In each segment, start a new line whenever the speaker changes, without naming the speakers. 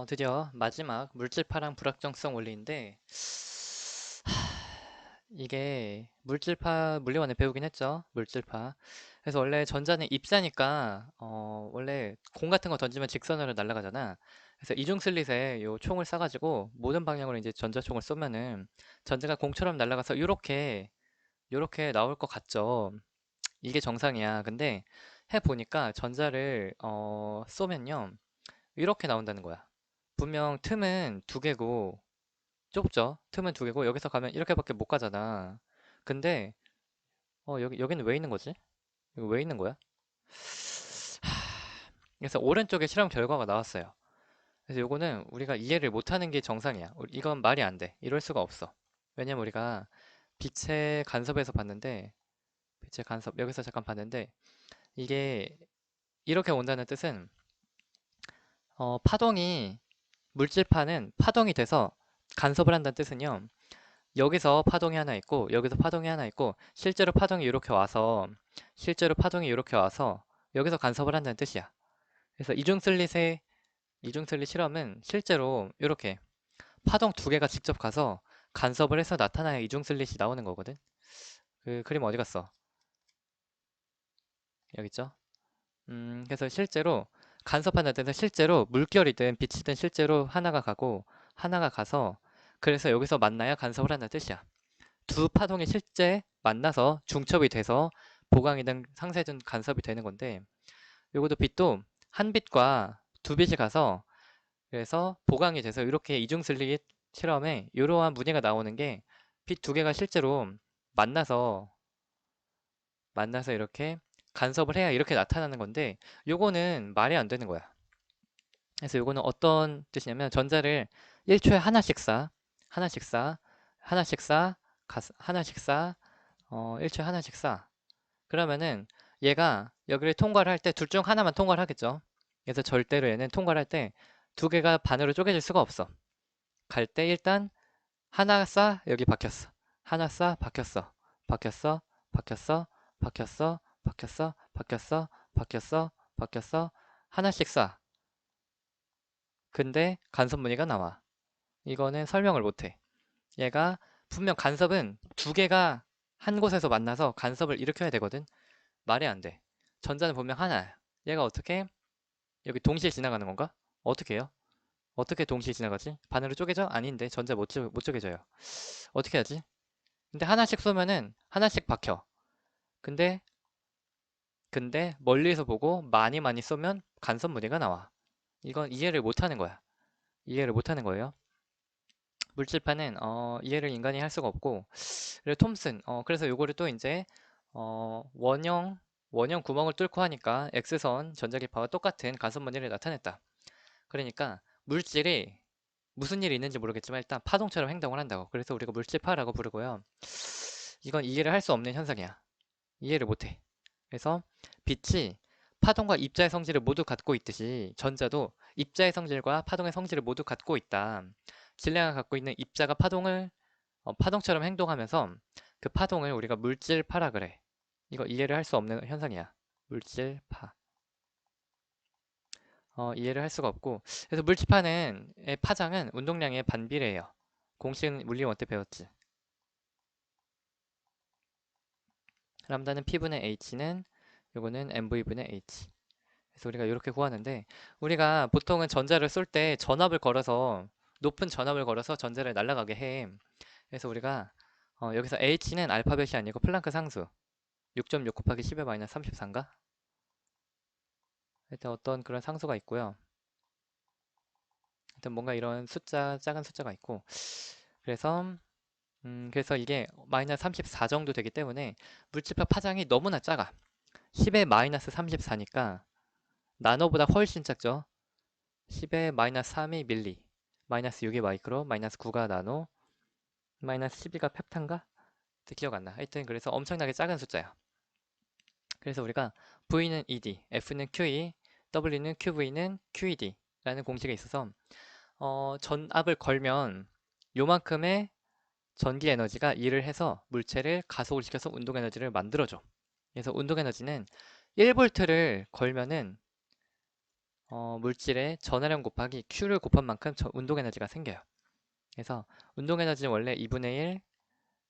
드디어 마지막 물질파랑 불확정성 원리인데, 이게 물질파 물리원에 배우긴 했죠. 물질파. 그래서 원래 전자는 입자니까 원래 공 같은 거 던지면 직선으로 날아가잖아. 그래서 이중슬릿에 요 총을 쏴가지고 모든 방향으로 이제 전자총을 쏘면은 전자가 공처럼 날아가서 요렇게 나올 것 같죠. 이게 정상이야. 근데 해보니까 전자를 쏘면요 이렇게 나온다는 거야. 분명 틈은 두 개고 좁죠? 틈은 두 개고 여기서 가면 이렇게밖에 못 가잖아. 근데 여기는 왜 있는 거지? 이거 왜 있는 거야? 그래서 오른쪽에 실험 결과가 나왔어요. 그래서 요거는 우리가 이해를 못하는 게 정상이야. 이건 말이 안 돼. 이럴 수가 없어. 왜냐면 우리가 빛의 간섭에서 봤는데 빛의 간섭 여기서 잠깐 봤는데 이게 이렇게 온다는 뜻은 파동이 물질파는 파동이 돼서 간섭을 한다는 뜻은요. 여기서 파동이 하나 있고 여기서 파동이 하나 있고 실제로 파동이 이렇게 와서 여기서 간섭을 한다는 뜻이야. 그래서 이중슬릿 실험은 실제로 이렇게 파동 두 개가 직접 가서 간섭을 해서 나타나야 이중슬릿이 나오는 거거든. 그 그림 어디 갔어? 여기 있죠? 그래서 실제로 간섭하는 데는 실제로 물결이든 빛이든 실제로 하나가 가고 하나가 가서 그래서 여기서 만나야 간섭을 한다는 뜻이야. 두 파동이 실제 만나서 중첩이 돼서 보강이든 상쇄든 간섭이 되는 건데 요것도 빛도 한 빛과 두 빛이 가서 그래서 보강이 돼서 이렇게 이중슬릿 실험에 이러한 무늬가 나오는 게 빛 두 개가 실제로 만나서 이렇게 간섭을 해야 이렇게 나타나는 건데 요거는 말이 안 되는 거야. 그래서 요거는 어떤 뜻이냐면 전자를 1초에 하나씩 쏴, 하나씩 쏴, 하나씩 쏴, 1초에 하나씩 쏴. 그러면은 얘가 여기를 통과를 할 때 둘 중 하나만 통과를 하겠죠. 그래서 절대로 얘는 통과를 할 때 두 개가 반으로 쪼개질 수가 없어. 갈 때 일단 하나 쏴 여기 박혔어. 하나 쏴 박혔어. 박혔어. 박혔어. 박혔어. 박혔어. 박혔어. 박혔어. 박혔어. 하나씩 쏴. 근데 간섭 무늬가 나와. 이거는 설명을 못해. 얘가 분명 간섭은 두 개가 한 곳에서 만나서 간섭을 일으켜야 되거든. 말이 안 돼. 전자는 분명 하나야. 얘가 어떻게 여기 동시에 지나가는 건가? 어떻게 해요? 어떻게 동시에 지나가지? 반으로 쪼개져? 아닌데 전자 못 쪼개져요. 어떻게 하지? 근데 하나씩 쏘면은 하나씩 박혀. 근데 멀리서 보고 많이 쏘면 간섭 무늬가 나와. 이건 이해를 못하는 거야. 이해를 못하는 거예요. 물질파는 이해를 인간이 할 수가 없고 그리고 톰슨 그래서 요거를 또 이제 원형 구멍을 뚫고 하니까 X선 전자기파와 똑같은 간섭 무늬를 나타냈다. 그러니까 물질이 무슨 일이 있는지 모르겠지만 일단 파동처럼 행동을 한다고. 그래서 우리가 물질파라고 부르고요. 이건 이해를 할 수 없는 현상이야. 이해를 못해. 그래서 빛이 파동과 입자의 성질을 모두 갖고 있듯이 전자도 입자의 성질과 파동의 성질을 모두 갖고 있다. 질량을 갖고 있는 입자가 파동처럼 행동하면서 그 파동을 우리가 물질파라 그래. 이거 이해를 할 수 없는 현상이야. 물질파. 이해를 할 수가 없고 그래서 물질파는 파장은 운동량의 반비례해요. 공식은 물리원 때 배웠지. 람다는 P분의 H는 요거는 MV분의 H. 그래서 우리가 이렇게 구하는데 우리가 보통은 전자를 쏠 때 높은 전압을 걸어서 전자를 날아가게 해. 그래서 우리가 여기서 H는 알파벳이 아니고 플랑크 상수 6.6 곱하기 10의 마이너스 34인가? 일단 어떤 그런 상수가 있고요. 일단 뭔가 이런 작은 숫자가 있고 그래서 이게 마이너스 34 정도 되기 때문에 물질파 파장이 너무나 작아. 10의 마이너스 34니까 나노보다 훨씬 작죠. 10의 마이너스 3이 밀리, 마이너스 6이 마이크로, 마이너스 9가 나노, 마이너스 12가 펩탄가? 기억 안 나. 하여튼 그래서 엄청나게 작은 숫자야. 그래서 우리가 V는 ED, F는 QE, W는 QV는 QED 라는 공식이 있어서 전압을 걸면 요만큼의 전기 에너지가 일을 해서 물체를 가속을 시켜서 운동 에너지를 만들어줘. 그래서 운동 에너지는 1볼트를 걸면은 물질의 전하량 곱하기 Q를 곱한 만큼 운동 에너지가 생겨요. 그래서 운동 에너지는 원래 2분의 1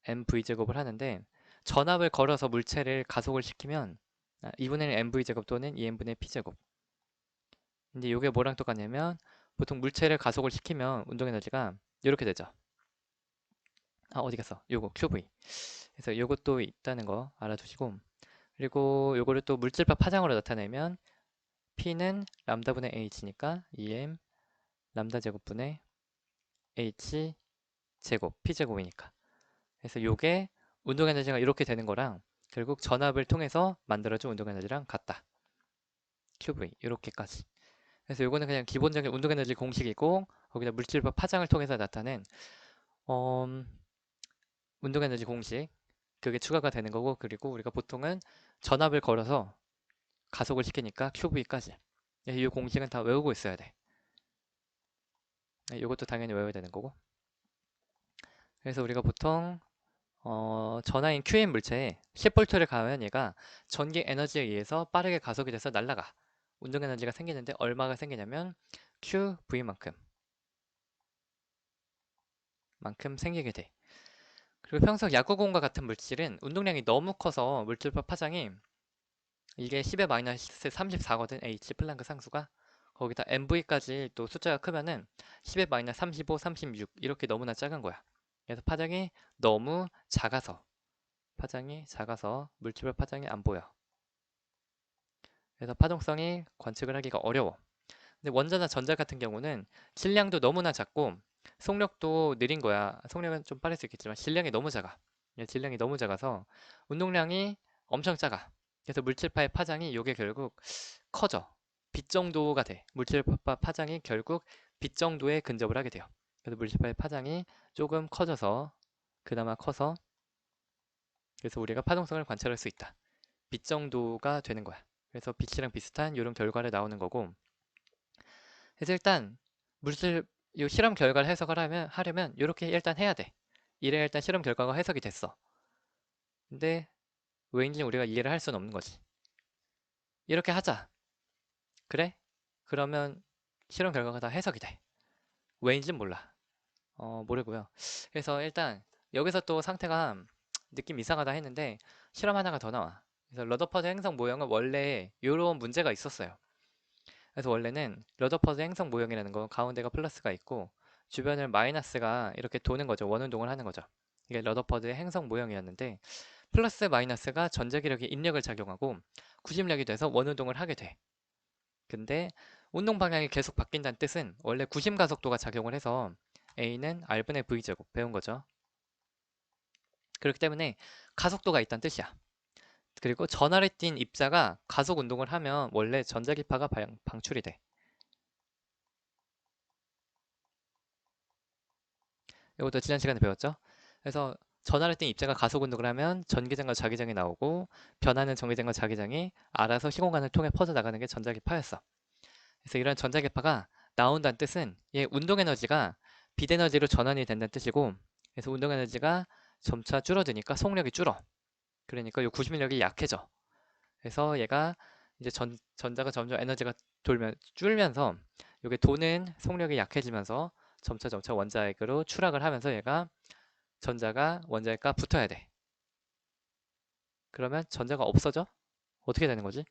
mv제곱을 하는데 전압을 걸어서 물체를 가속을 시키면 2분의 1 mv제곱 또는 2n분의 p제곱. 근데 이게 뭐랑 똑같냐면 보통 물체를 가속을 시키면 운동 에너지가 이렇게 되죠. 어디 갔어? 요거 QV. 그래서 요것도 있다는 거 알아두시고, 그리고 요거를 또 물질파 파장으로 나타내면 P는 람다분의 H니까 2m 람다 제곱분의 H 제곱 P제곱이니까. 그래서 요게 운동 에너지가 이렇게 되는 거랑 결국 전압을 통해서 만들어준 운동 에너지랑 같다. QV 이렇게까지. 그래서 요거는 그냥 기본적인 운동 에너지 공식이고 거기다 물질파 파장을 통해서 나타낸 음, 운동 에너지 공식 그게 추가가 되는 거고, 그리고 우리가 보통은 전압을 걸어서 가속을 시키니까 QV까지. 이 공식은 다 외우고 있어야 돼. 이것도 당연히 외워야 되는 거고. 그래서 우리가 보통 전하인 Q인 물체에 10V를 가하면 얘가 전기 에너지에 의해서 빠르게 가속이 돼서 날아가. 운동 에너지가 생기는데 얼마가 생기냐면 QV만큼 생기게 돼. 그리고 평소 야구공과 같은 물질은 운동량이 너무 커서 물질파 파장이 이게 10의 마이너스 34거든. H 플랑크 상수가. 거기다 MV까지 또 숫자가 크면은 10의 마이너스 35, 36 이렇게 너무나 작은 거야. 그래서 파장이 작아서 물질파 파장이 안 보여. 그래서 파동성이 관측을 하기가 어려워. 근데 원자나 전자 같은 경우는 질량도 너무나 작고 속력도 느린 거야. 속력은 좀 빠를 수 있겠지만 질량이 너무 작아. 질량이 너무 작아서 운동량이 엄청 작아. 그래서 물질파의 파장이 요게 결국 커져. 빛 정도가 돼. 물질파 파장이 결국 빛 정도에 근접을 하게 돼요. 그래서 물질파의 파장이 조금 커져서 그나마 커서 그래서 우리가 파동성을 관찰할 수 있다. 빛 정도가 되는 거야. 그래서 빛이랑 비슷한 이런 결과를 나오는 거고. 그래서 일단 물질 이 실험 결과를 해석을 하려면 이렇게 일단 해야 돼. 이래야 일단 실험 결과가 해석이 됐어. 근데 왜인지 우리가 이해를 할 수는 없는 거지. 이렇게 하자. 그래? 그러면 실험 결과가 다 해석이 돼. 왜인지는 몰라. 모르고요. 그래서 일단 여기서 또 상태가 느낌 이상하다 했는데 실험 하나가 더 나와. 그래서 러더퍼드 행성 모형은 원래 이런 문제가 있었어요. 그래서 원래는 러더퍼드 행성 모형이라는 거 가운데가 플러스가 있고 주변을 마이너스가 이렇게 도는 거죠. 원운동을 하는 거죠. 이게 러더퍼드의 행성 모형이었는데 플러스 마이너스가 전자기력에 인력을 작용하고 구심력이 돼서 원운동을 하게 돼. 근데 운동 방향이 계속 바뀐다는 뜻은 원래 구심 가속도가 작용을 해서 A는 R분의 V제곱 배운 거죠. 그렇기 때문에 가속도가 있다는 뜻이야. 그리고 전하를 띈 입자가 가속 운동을 하면 원래 전자기파가 방출이 돼. 이것도 지난 시간에 배웠죠? 그래서 전하를 띈 입자가 가속 운동을 하면 전기장과 자기장이 나오고 변하는 전기장과 자기장이 알아서 시공간을 통해 퍼져나가는 게 전자기파였어. 그래서 이런 전자기파가 나온다는 뜻은 얘 운동 에너지가 빛 에너지로 전환이 된다는 뜻이고, 그래서 운동 에너지가 점차 줄어드니까 속력이 줄어. 그러니까 이 구심력이 약해져. 그래서 얘가 이제 전자가 점점 에너지가 줄면서 이게 도는 속력이 약해지면서 점차 원자핵으로 추락을 하면서 얘가 전자가 원자핵과 붙어야 돼. 그러면 전자가 없어져? 어떻게 되는 거지?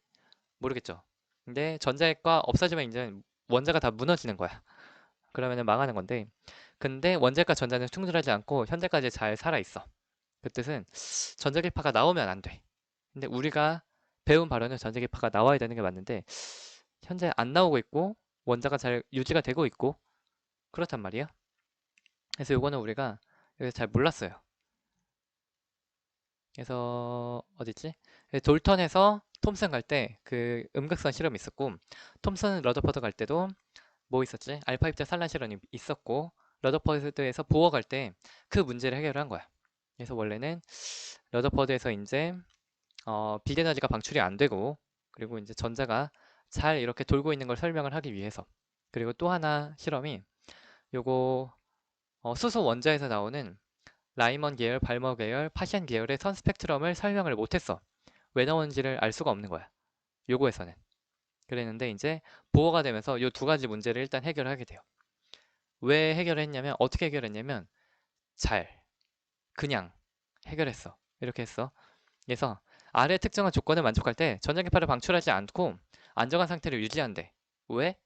모르겠죠. 근데 전자핵과 없어지면 이제 원자가 다 무너지는 거야. 그러면 망하는 건데, 근데 원자핵과 전자는 충돌하지 않고 현재까지 잘 살아있어. 그 뜻은 전자기파가 나오면 안 돼. 근데 우리가 배운 바로는 전자기파가 나와야 되는 게 맞는데 현재 안 나오고 있고 원자가 잘 유지가 되고 있고 그렇단 말이야. 그래서 요거는 우리가 여기서 잘 몰랐어요. 그래서 어딨지? 돌턴에서 톰슨 갈 때 그 음극선 실험이 있었고, 톰슨 러더퍼드 갈 때도 뭐 있었지? 알파 입자 산란 실험이 있었고, 러더퍼드에서 보어 갈 때 그 문제를 해결한 거야. 그래서 원래는 러더퍼드에서 이제 빛 에너지가 방출이 안 되고, 그리고 이제 전자가 잘 이렇게 돌고 있는 걸 설명을 하기 위해서. 그리고 또 하나 실험이 요거 수소 원자에서 나오는 라이먼 계열, 발머 계열, 파시안 계열의 선 스펙트럼을 설명을 못했어. 왜 나오는지를 알 수가 없는 거야. 요거에서는. 그랬는데 이제 보어가 되면서 이 두 가지 문제를 일단 해결하게 돼요. 왜 해결했냐면 어떻게 해결했냐면 잘 그냥 해결했어. 이렇게 했어. 그래서 아래 특정한 조건을 만족할 때 전자기파를 방출하지 않고 안정한 상태를 유지한대. 왜?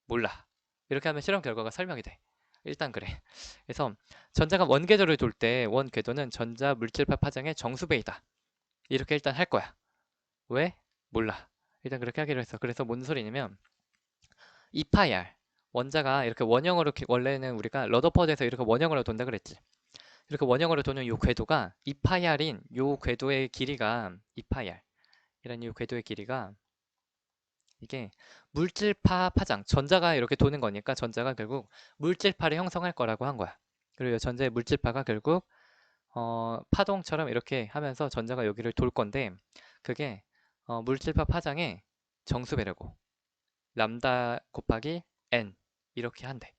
몰라. 이렇게 하면 실험 결과가 설명이 돼. 일단 그래. 그래서 전자가 원궤도를 돌 때 원궤도는 전자 물질파 파장의 정수배이다. 이렇게 일단 할 거야. 왜? 몰라. 일단 그렇게 하기로 했어. 그래서 뭔 소리냐면 2파이R 원자가 이렇게 원형으로 원래는 우리가 러더퍼드에서 이렇게 원형으로 돈다 그랬지. 이렇게 원형으로 도는 이 궤도가 2파이R인 이 궤도의 길이가 2파이R 이런 이 궤도의 길이가 이게 물질파 파장 전자가 이렇게 도는 거니까 전자가 결국 물질파를 형성할 거라고 한 거야. 그리고 전자의 물질파가 결국 파동처럼 이렇게 하면서 전자가 여기를 돌 건데 그게 물질파 파장의 정수배려고 람다 곱하기 n 이렇게 한대.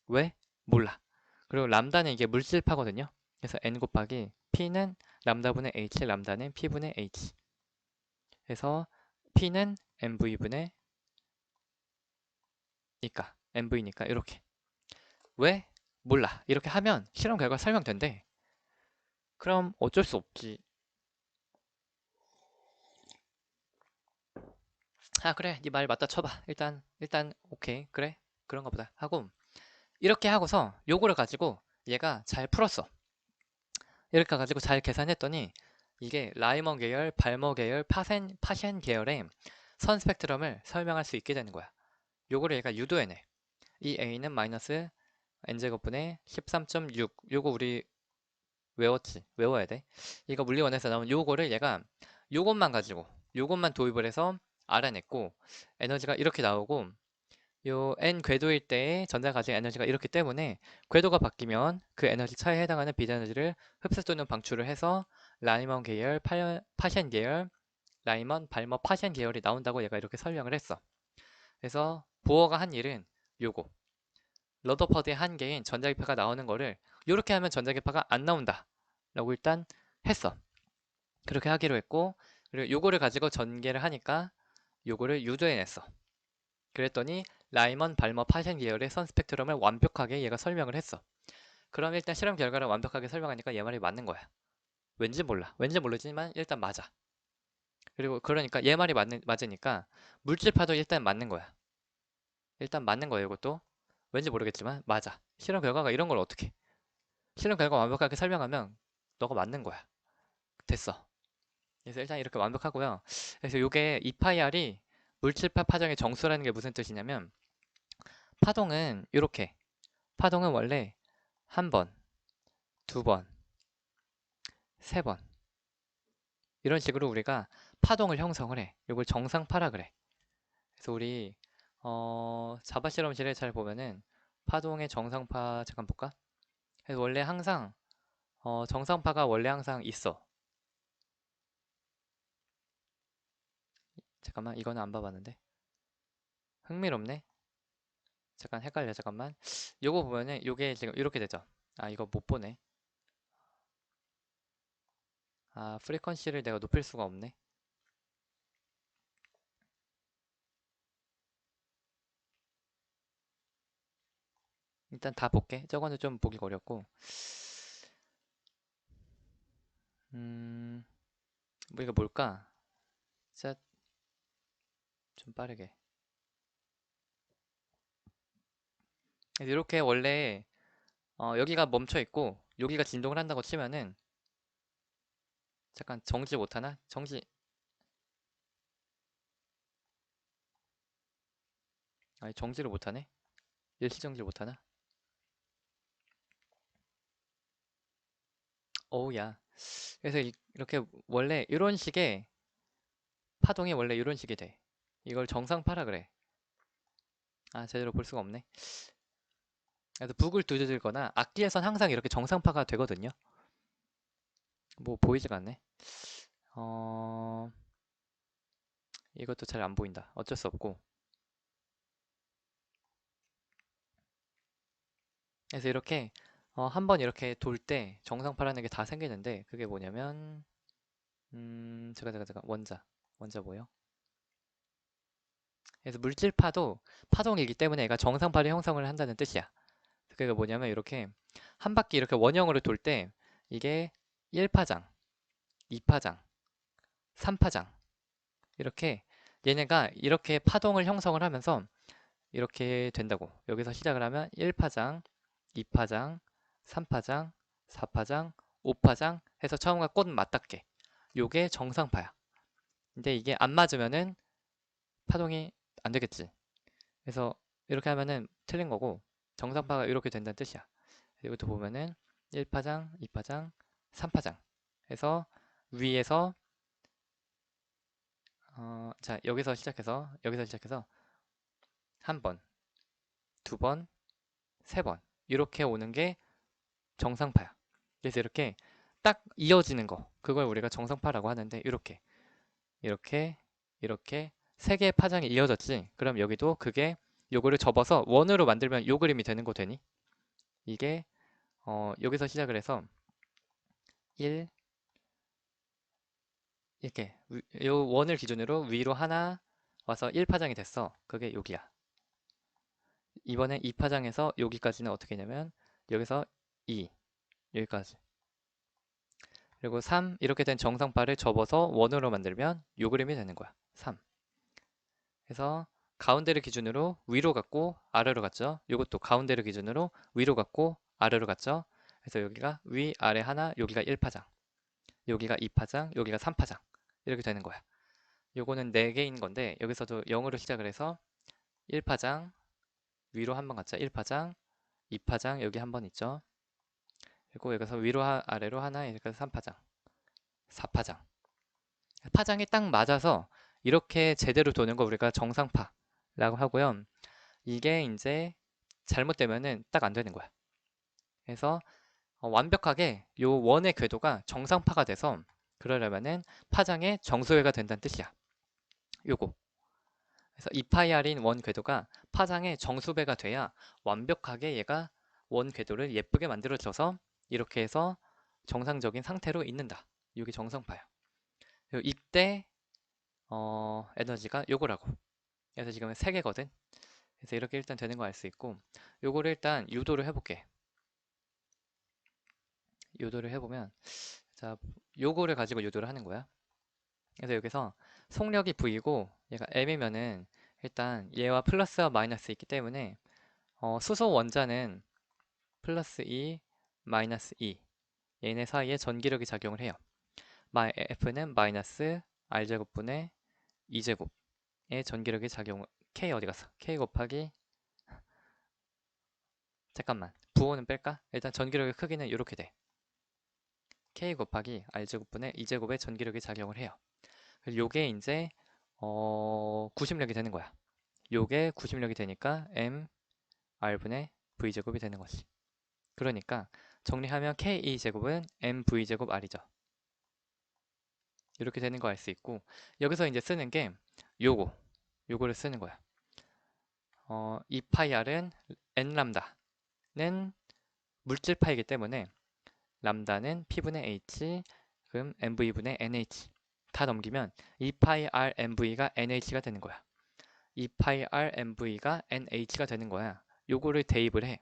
왜? 몰라. 그리고 람다는 이게 물질파거든요. 그래서 n 곱하기 p는 람다분의 h, 람다는 p분의 h. 그래서 p는 mv분의 니까 mv니까 이렇게. 왜? 몰라. 이렇게 하면 실험 결과 설명된대. 그럼 어쩔 수 없지. 아 그래 네 말 맞다 쳐봐. 일단 오케이 그래 그런가 보다 하고 이렇게 하고서 요거를 가지고 얘가 잘 풀었어. 이렇게 가지고 잘 계산했더니 이게 라이먼 계열, 발머 계열, 파셴 계열의 선 스펙트럼을 설명할 수 있게 되는 거야. 요거를 얘가 유도해내. 이 a는 마이너스 n제곱분의 13.6 요거 우리 외웠지? 외워야 돼. 이거 물리원에서 나온 요거를 얘가 요것만 도입을 해서 알아냈고 에너지가 이렇게 나오고 요 n 궤도일 때의 전자가 가진 에너지가 이렇기 때문에 궤도가 바뀌면 그 에너지 차이에 해당하는 비에너지를 흡수 또는 방출을 해서 라이먼 계열, 파셴 계열, 라이먼, 발머, 파셴 계열이 나온다고 얘가 이렇게 설명을 했어. 그래서 보어가 한 일은 요거 러더퍼드의 한계인 전자기파가 나오는 거를 이렇게 하면 전자기파가 안 나온다 라고 일단 했어. 그렇게 하기로 했고 그리고 요거를 가지고 전개를 하니까 요거를 유도해냈어. 그랬더니 라이먼, 발머, 파셴 계열의 선 스펙트럼을 완벽하게 얘가 설명을 했어. 그럼 일단 실험 결과를 완벽하게 설명하니까 얘 말이 맞는 거야. 왠지 몰라. 왠지 모르지만 일단 맞아. 그리고 그러니까 얘 말이 맞으니까 물질파도 일단 맞는 거야. 일단 맞는 거예요, 이것도. 왠지 모르겠지만 맞아. 실험 결과가 이런 걸 어떻게? 실험 결과 완벽하게 설명하면 너가 맞는 거야. 됐어. 그래서 일단 이렇게 완벽하고요. 그래서 이게 이파이알이 물질파 파장의 정수라는 게 무슨 뜻이냐면 파동은 이렇게 파동은 원래 한 번, 두 번, 세 번 이런 식으로 우리가 파동을 형성을 해. 이걸 정상파라 그래. 그래서 우리 자바 실험실에 잘 보면은 파동의 정상파 잠깐 볼까? 그래서 원래 항상 정상파가 원래 항상 있어. 잠깐만 이거는 안 봐봤는데 흥미롭네. 잠깐 헷갈려 잠깐만. 요거 보면은 요게 지금 이렇게 되죠. 아 이거 못 보네. 아 프리퀀시를 내가 높일 수가 없네. 일단 다 볼게. 저거는 좀 보기 어렵고. 음, 뭐 이거 뭘까? 진짜 좀 빠르게. 이렇게 원래 여기가 멈춰 있고 여기가 진동을 한다고 치면은 잠깐 정지 못하나? 아니 정지를 못하네? 일시 정지를 못하나? 어우야. 그래서 이렇게 원래 이런 식의 파동이 원래 이런 식이 돼. 이걸 정상파라 그래. 아 제대로 볼 수가 없네. 그래서 북을 두드리거나 악기에선 항상 이렇게 정상파가 되거든요. 뭐 보이지가 않네. 어... 이것도 잘 안 보인다. 어쩔 수 없고. 그래서 이렇게 한번 이렇게 돌 때 정상파라는 게 다 생기는데 그게 뭐냐면 잠깐 원자 뭐요? 그래서 물질파도 파동이기 때문에 얘가 정상파를 형성을 한다는 뜻이야. 그게 뭐냐면 이렇게 한 바퀴 이렇게 원형으로 돌 때 이게 1파장, 2파장, 3파장 이렇게 얘네가 이렇게 파동을 형성을 하면서 이렇게 된다고. 여기서 시작을 하면 1파장, 2파장, 3파장, 4파장, 5파장 해서 처음과 꽃 맞닿게. 요게 정상파야. 근데 이게 안 맞으면은 파동이 안 되겠지. 그래서 이렇게 하면은 틀린 거고 정상파가 이렇게 된다는 뜻이야. 이것도 보면은 1파장, 2파장, 3파장 해서 위에서 자 여기서 시작해서 한 번, 두 번, 세 번 이렇게 오는 게 정상파야. 그래서 이렇게 딱 이어지는 거 그걸 우리가 정상파라고 하는데 이렇게 이렇게 세 개의 파장이 이어졌지. 그럼 여기도 그게 요거를 접어서 원으로 만들면 요 그림이 되는 거 되니? 이게 여기서 시작을 해서 1 이렇게 요 원을 기준으로 위로 하나 와서 1파장이 됐어. 그게 여기야. 이번에 2파장에서 여기까지는 어떻게 했냐면 여기서 2 여기까지 그리고 3 이렇게 된 정상파를 접어서 원으로 만들면 요 그림이 되는 거야. 3 그래서 가운데를 기준으로 위로 갔고 아래로 갔죠. 요것도 가운데를 기준으로 위로 갔고 아래로 갔죠. 그래서 여기가 위, 아래 하나, 여기가 1파장, 여기가 2파장, 여기가 3파장 이렇게 되는 거야. 요거는 4개인 건데 여기서도 0으로 시작을 해서 1파장, 위로 한 번 갔죠. 1파장, 2파장 여기 한 번 있죠. 그리고 여기서 위로 아래로 하나 이렇게 해서 3파장, 4파장. 파장이 딱 맞아서 이렇게 제대로 도는 거 우리가 정상파라고 하고요. 이게 이제 잘못되면은 딱 안 되는 거야. 그래서 완벽하게 요 원의 궤도가 정상파가 돼서 그러려면은 파장의 정수회가 된다는 뜻이야. 요거. 그래서 2파이r인 원 궤도가 파장의 정수배가 돼야 완벽하게 얘가 원 궤도를 예쁘게 만들어줘서 이렇게 해서 정상적인 상태로 있는다. 이게 정상파야. 그리고 이때 에너지가 요거라고. 그래서 지금은 3개거든. 그래서 이렇게 일단 되는 거 알 수 있고 요거를 일단 유도를 해볼게. 유도를 해보면 자 요거를 가지고 유도를 하는 거야. 그래서 여기서 속력이 V고 얘가 M이면은 일단 얘와 플러스와 마이너스 있기 때문에 수소 원자는 플러스 2, 마이너스 2 얘네 사이에 전기력이 작용을 해요. F는 마이너스 R제곱분의 2제곱의 전기력이 작용 K 어디 갔어? K 곱하기 잠깐만 부호는 뺄까? 일단 전기력의 크기는 이렇게 돼. K 곱하기 R제곱분의 2제곱의 전기력이 작용을 해요. 요게 이제 구심력이 되는 거야. 요게 구심력이 되니까 M R분의 V제곱이 되는 거지. 그러니까 정리하면 K2제곱은 MV제곱 R이죠. 이렇게 되는 거 알 수 있고 여기서 이제 쓰는 게 요거를 쓰는 거야. 2파이 R은 N람다는 물질파이기 때문에 람다는 P분의 H 그럼 MV분의 NH 다 넘기면 2파이 R MV가 NH가 되는 거야. 2파이 R MV가 NH가 되는 거야. 요거를 대입을 해.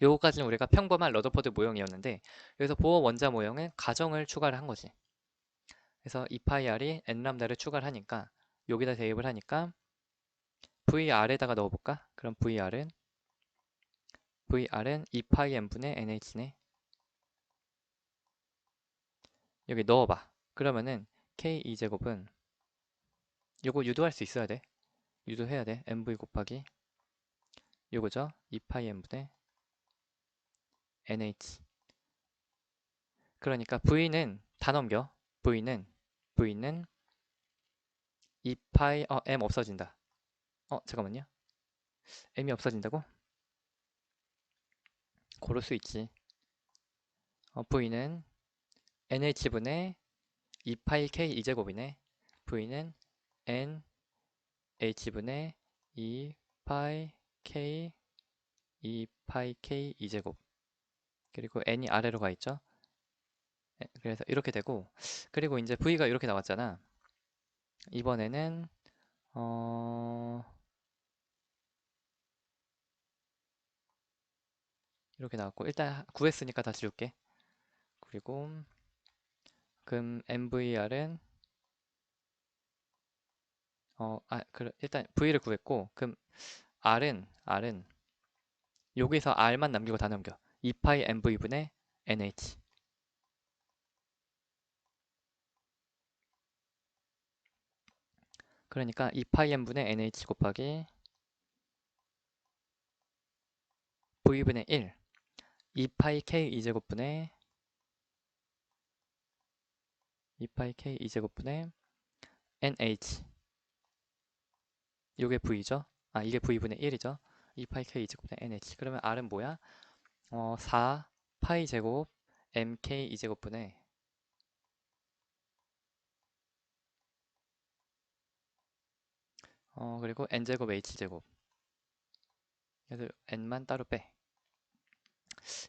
요거까지는 우리가 평범한 러더포드 모형이었는데 여기서 보어 원자 모형은 가정을 추가를 한 거지. 그래서 2파이 R이 N람다를 추가를 하니까 여기다 대입을 하니까 VR에다가 넣어볼까? 그럼 VR은 2파이 N분의 NH네. 여기 넣어봐. 그러면은 K2제곱은 요거 유도할 수 있어야 돼. 유도해야 돼. MV 곱하기 요거죠. 2파이 N분의 NH. 그러니까 V는 다 넘겨. V는 2파이 M 없어진다. 잠깐만요. M이 없어진다고? 고를 수 있지. V는 NH분의 2파이 K 2제곱이네. V는 NH분의 2파이 K 2파이 K 2제곱. 그리고 N이 아래로 가 있죠. 그래서 이렇게 되고 그리고 이제 V가 이렇게 나왔잖아. 이번에는 어, 이렇게 나왔고 일단 구했으니까 다시 줄게. 그리고 그럼 MVR은 그래 일단 V를 구했고 그럼 R은 여기서 R만 남기고 다 넘겨. 2파이 MV분의 NH. 그러니까 2파이 M분의 NH 곱하기 V분의 1. 2파이 K 2제곱분의 2파이 K 2제곱분의 NH. 이게 V죠? 이게 V분의 1이죠? 2파이 K 2제곱분의 NH. 그러면 R은 뭐야? 4 파이 제곱 MK 2제곱분의 그리고 N제곱 H제곱. 그래서 N만 따로 빼.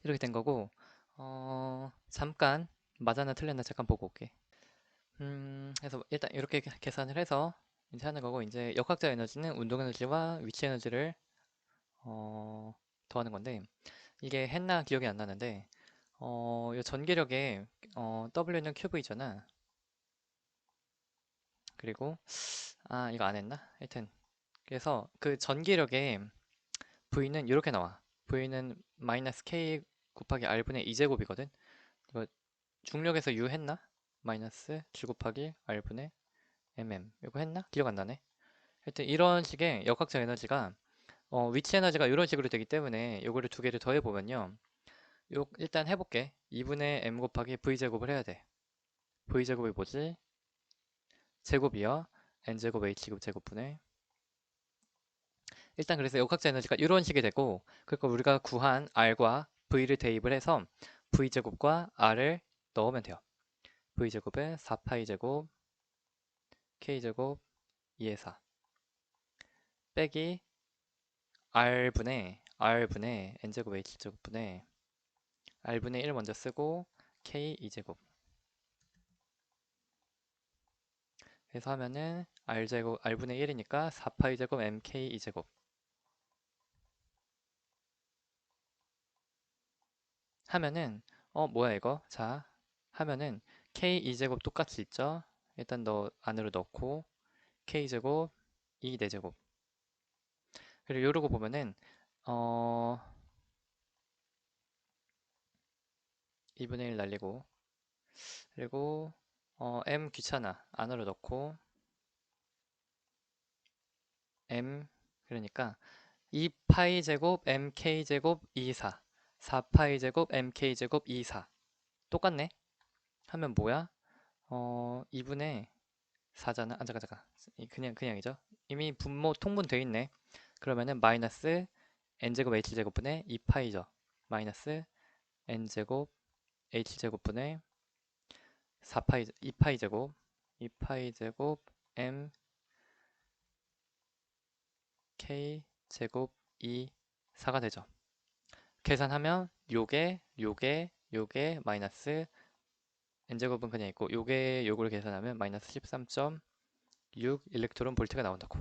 이렇게 된 거고, 잠깐 맞았나 틀렸나 잠깐 보고 올게. 그래서 일단 이렇게 계산을 해서 이제 하는 거고, 이제 역학적 에너지는 운동 에너지와 위치 에너지를 어, 더하는 건데, 이게 했나 기억이 안 나는데, 이 전기력에 W는 큐브이잖아. 그리고 이거 안 했나? 하여튼 그래서 그 전기력에 V는 이렇게 나와. V는 마이너스 K 곱하기 R분의 2제곱이거든. 이거 중력에서 U 했나? 마이너스 G 곱하기 R분의 이거 했나? 기억 안 나네. 하여튼 이런 식의 역학적 에너지가 위치 에너지가 이런 식으로 되기 때문에 요거를 두 개를 더해 보면요. 요 일단 해볼게. 2분의 M 곱하기 V제곱을 해야 돼. V제곱이 뭐지? 제곱이요. N제곱 H제곱 제곱분의 일단 그래서 역학적 에너지가 이런 식이 되고 그러니까 우리가 구한 R과 V를 대입을 해서 V제곱과 R을 넣으면 돼요. V제곱은 4파이 제곱 K제곱 2의 4 빼기 R분의 N제곱 H제곱분의 R분의 1 먼저 쓰고 K 2제곱 해서 하면은 R제곱 R분의 1이니까 4파이 제곱 MK 2제곱 하면은 뭐야 이거? 자 하면은 K 2제곱 똑같이 있죠? 일단 너 안으로 넣고 K제곱 2 4제곱 그리고 요러고 보면은 어 2분의 1 날리고 그리고 M 귀찮아 안으로 넣고 M 그러니까 2파이 제곱 MK 제곱 2 4 4파이 제곱 MK 제곱 2 4 똑같네 하면 뭐야? 2분의 4잖아 잠깐 그냥이죠 이미 분모 통분돼 있네 그러면은 마이너스 n제곱 h제곱분의 2파이죠 마이너스 n제곱 h제곱분의 4파이 2파이 제곱 2파이 제곱 m k 제곱 2 4가 되죠. 계산하면 요게 마이너스 n제곱은 그냥 있고 요거를 계산하면 마이너스 13.6 일렉트론 볼트가 나온다고.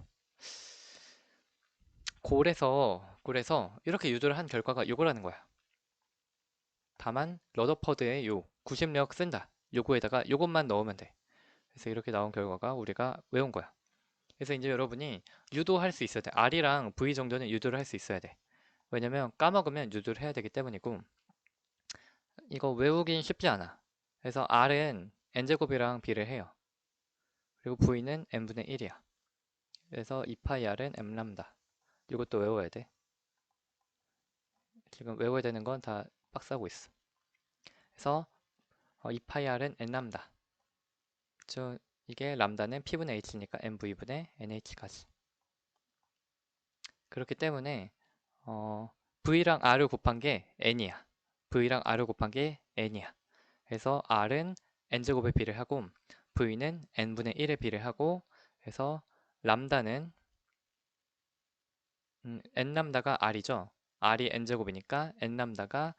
골에서 이렇게 유도를 한 결과가 요거라는 거야. 다만 러더퍼드의 요 구심력 쓴다. 요거에다가 요것만 넣으면 돼. 그래서 이렇게 나온 결과가 우리가 외운 거야. 그래서 이제 여러분이 유도할 수 있어야 돼. R이랑 V 정도는 유도를 할 수 있어야 돼. 왜냐면 까먹으면 유도를 해야 되기 때문이고 이거 외우긴 쉽지 않아. 그래서 R은 N제곱이랑 B를 해요. 그리고 V는 N분의 1이야. 그래서 2파이 R은 M 람다. 이것도 외워야 돼. 지금 외워야 되는 건 다 박스하고 있어. 그래서 2파이 R은 N 람다. 즉 이게 람다는 P분의 H니까 MV분의 NH까지. 그렇기 때문에 V랑 R을 곱한 게 N이야. V랑 R을 곱한 게 N이야. 그래서 R은 N제곱에 비례 하고 V는 N분의 1에 비례 하고 그래서 람다는 N람다가 R이죠. R이 N제곱이니까 N람다가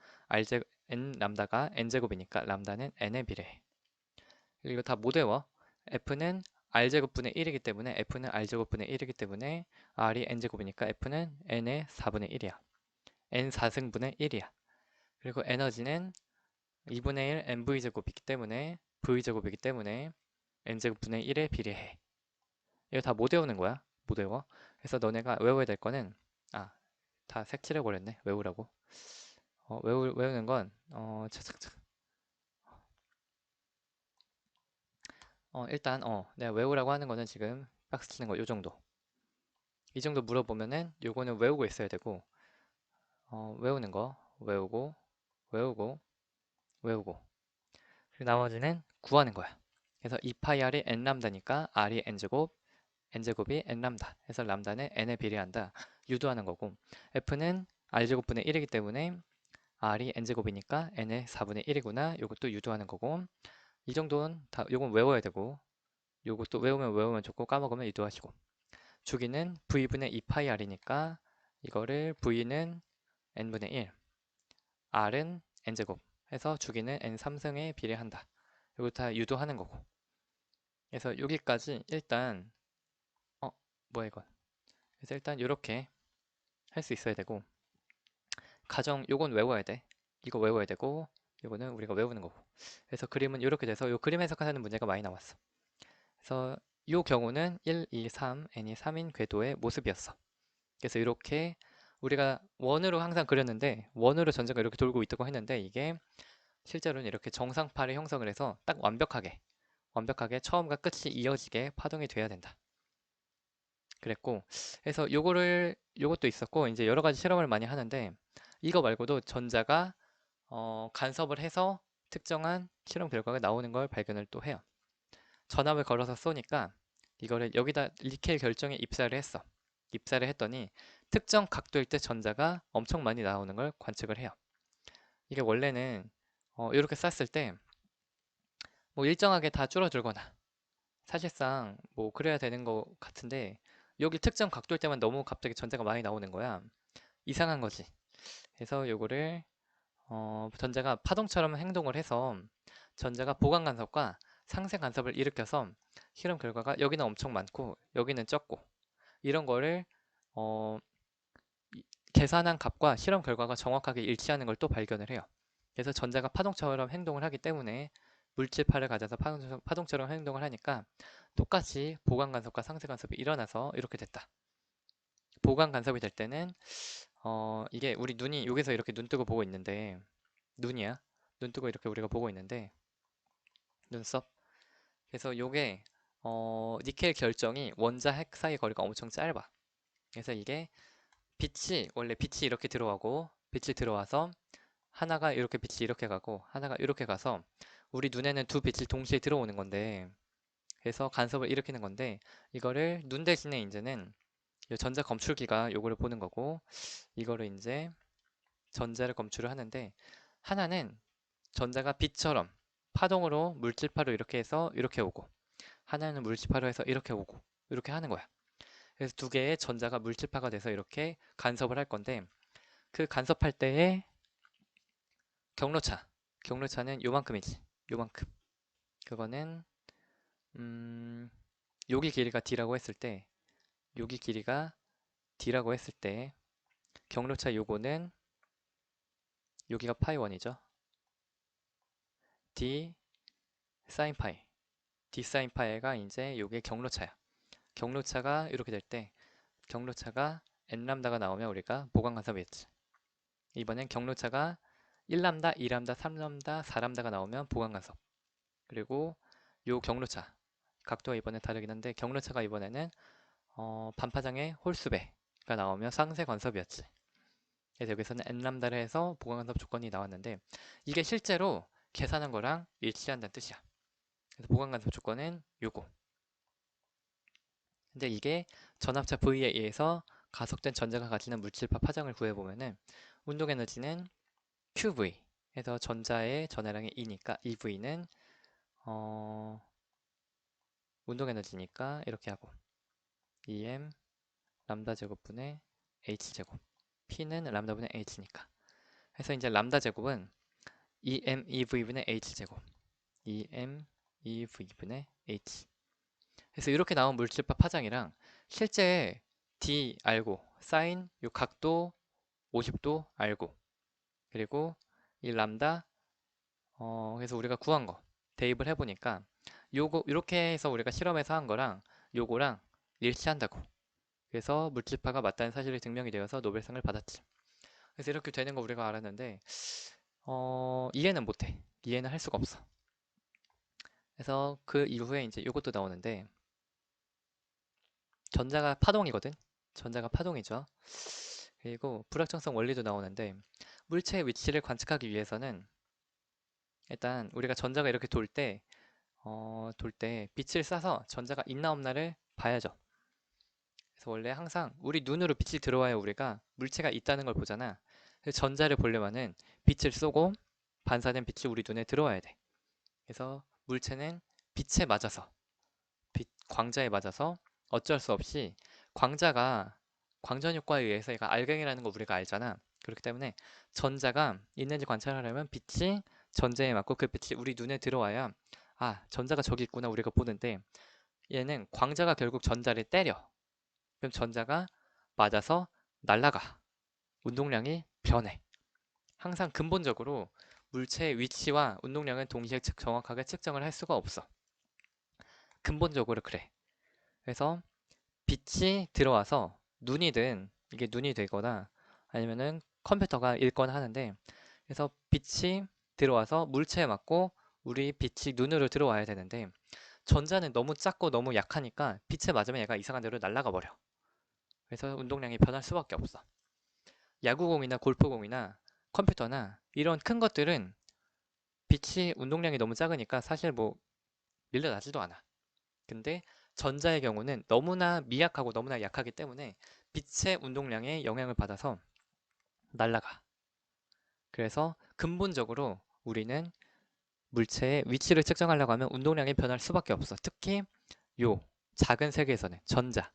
N제곱이니까 람다는 N에 비례해. 이거 다 못 외워. F는 r제곱분의 1이기 때문에 F는 r제곱분의 1이기 때문에 R이 n제곱이니까 F는 n의 4분의 1이야. n 4승분의 1이야. 그리고 에너지는 2분의 1 mv제곱이기 때문에 v제곱이기 때문에 n제곱분의 1에 비례해. 이거 다 못 외우는 거야. 못 외워. 그래서 너네가 외워야 될 거는 다 색칠해버렸네. 외우라고. 외우는 건 차차차. 일단 내가 외우라고 하는 거는 지금 박스 치는 거 요 정도. 이 정도 물어보면은 요거는 외우고 있어야 되고 외우는 거 외우고 외우고 외우고 그리고 나머지는 구하는 거야. 그래서 2파이 r이 n 람다니까 r이 n제곱 n제곱이 n 람다 해서 람다는 n에 비례한다 유도하는 거고 f는 r제곱분의 1이기 때문에 r이 n제곱이니까 n의 4분의 1이구나 요것도 유도하는 거고 이 정도는 다 요건 외워야 되고 요것도 외우면 좋고 까먹으면 유도하시고 주기는 v분의 2파이 r이니까 이거를 v는 n분의 1 r은 n제곱 해서 주기는 n3승에 비례한다. 이거 다 유도하는 거고. 그래서 여기까지 일단 뭐야 이건. 그래서 일단 이렇게 할 수 있어야 되고 가정 요건 외워야 돼. 이거 외워야 되고 요거는 우리가 외우는 거고. 그래서 그림은 이렇게 돼서 요 그림 해석하는 문제가 많이 나왔어. 그래서 요 경우는 1, 2, 3, n이 3인 궤도의 모습이었어. 그래서 이렇게 우리가 원으로 항상 그렸는데 원으로 전자가 이렇게 돌고 있다고 했는데 이게 실제로는 이렇게 정상파를 형성을 해서 딱 완벽하게 처음과 끝이 이어지게 파동이 돼야 된다. 그랬고 그래서 요것도 있었고 이제 여러 가지 실험을 많이 하는데 이거 말고도 전자가 간섭을 해서 특정한 실험 결과가 나오는 걸 발견을 또 해요. 전압을 걸어서 쏘니까 이거를 여기다 니켈 결정에 입사를 했어. 입사를 했더니 특정 각도일 때 전자가 엄청 많이 나오는 걸 관측을 해요. 이게 원래는 이렇게 쐈을 때 뭐 일정하게 다 줄어들거나 사실상 뭐 그래야 되는 것 같은데 여기 특정 각도일 때만 너무 갑자기 전자가 많이 나오는 거야. 이상한 거지. 그래서 요거를 전자가 파동처럼 행동을 해서 전자가 보강 간섭과 상쇄 간섭을 일으켜서 실험 결과가 여기는 엄청 많고 여기는 적고 이런 거를 어, 계산한 값과 실험 결과가 정확하게 일치하는 걸 또 발견을 해요. 그래서 전자가 파동처럼 행동을 하기 때문에 물질파를 가져서 파동처럼 행동을 하니까 똑같이 보강 간섭과 상쇄 간섭이 일어나서 이렇게 됐다. 보강 간섭이 될 때는 이게 우리 눈이 여기서 이렇게 눈 뜨고 보고 있는데 눈이야. 눈 뜨고 이렇게 우리가 보고 있는데 눈썹. 그래서 요게 니켈 결정이 원자 핵 사이 거리가 엄청 짧아. 그래서 이게 원래 빛이 이렇게 들어가고 빛이 들어와서 하나가 이렇게 빛이 이렇게 가고 하나가 이렇게 가서 우리 눈에는 두 빛이 동시에 들어오는 건데 그래서 간섭을 일으키는 건데 이거를 눈 대신에 이제는 이 전자 검출기가 요거를 보는 거고 이거를 이제 전자를 검출을 하는데 하나는 전자가 빛처럼 파동으로 물질파로 이렇게 해서 이렇게 오고 하나는 물질파로 해서 이렇게 오고 이렇게 하는 거야. 그래서 두 개의 전자가 물질파가 돼서 이렇게 간섭을 할 건데 그 간섭할 때의 경로차는 요만큼이지. 요만큼. 그거는 여기 길이가 d라고 했을 때 여기 길이가 d라고 했을 때 경로차 요거는 여기가 파이 1이죠. d 사인 파이. d 사인 파이가 이제 요게 경로차야. 경로차가 이렇게 될 때 경로차가 n람다가 나오면 우리가 보강간섭이 했지. 이번엔 경로차가 1람다, 2람다, 3람다, 4람다가 나오면 보강간섭. 그리고 요 경로차 각도가 이번에 다르긴 한데 경로차가 이번에는 반파장의 홀수배가 나오면 상쇄 간섭이었지. 그래서 여기서는 n람다를 해서 보강간섭 조건이 나왔는데 이게 실제로 계산한 거랑 일치한다는 뜻이야. 그래서 보강간섭 조건은 요거. 근데 이게 전압차 V에 의해서 가속된 전자가 가지는 물질파 파장을 구해보면은 운동 에너지는 QV 해서 전자의 전해량이 E니까 EV는 운동 에너지니까 이렇게 하고 EM 람다 제곱분의 H 제곱 P는 람다분의 H니까 해서 이제 람다 제곱은 EM EV분의 H 제곱 EM EV분의 H 그래서 이렇게 나온 물질파 파장이랑 실제 d 알고 사인 요 각도 50도 알고 그리고 이 람다 그래서 우리가 구한 거 대입을 해보니까 요거 이렇게 해서 우리가 실험에서 한 거랑 요거랑 일치한다고. 그래서 물질파가 맞다는 사실이 증명이 되어서 노벨상을 받았지. 그래서 이렇게 되는 거 우리가 알았는데 이해는 못해. 이해는 할 수가 없어. 그래서 그 이후에 이제 요것도 나오는데 전자가 파동이거든. 전자가 파동이죠. 그리고 불확정성 원리도 나오는데 물체의 위치를 관측하기 위해서는 일단 우리가 전자가 이렇게 돌 때 빛을 쏴서 전자가 있나 없나를 봐야죠. 그래서 원래 항상 우리 눈으로 빛이 들어와야 우리가 물체가 있다는 걸 보잖아. 그래서 전자를 보려면은 빛을 쏘고 반사된 빛이 우리 눈에 들어와야 돼. 그래서 물체는 빛에 맞아서 광자에 맞아서 어쩔 수 없이 광자가 광전 효과에 의해서 얘가 알갱이라는 거 우리가 알잖아. 그렇기 때문에 전자가 있는지 관찰하려면 빛이 전자에 맞고 그 빛이 우리 눈에 들어와야 아, 전자가 저기 있구나 우리가 보는데 얘는 광자가 결국 전자를 때려. 그럼 전자가 맞아서 날아가. 운동량이 변해. 항상 근본적으로 물체의 위치와 운동량은 동시에 정확하게 측정을 할 수가 없어. 근본적으로 그래. 그래서 빛이 들어와서 눈이든 이게 눈이 되거나 아니면은 컴퓨터가 읽거나 하는데 그래서 빛이 들어와서 물체에 맞고 우리 빛이 눈으로 들어와야 되는데 전자는 너무 작고 너무 약하니까 빛에 맞으면 얘가 이상한 데로 날아가 버려. 그래서 운동량이 변할 수밖에 없어. 야구공이나 골프공이나 컴퓨터나 이런 큰 것들은 빛이 운동량이 너무 작으니까 사실 뭐 밀려나지도 않아. 근데 전자의 경우는 너무나 미약하고 너무나 약하기 때문에 빛의 운동량에 영향을 받아서 날아가. 그래서 근본적으로 우리는 물체의 위치를 측정하려고 하면 운동량이 변할 수밖에 없어. 특히 요 작은 세계에서는 전자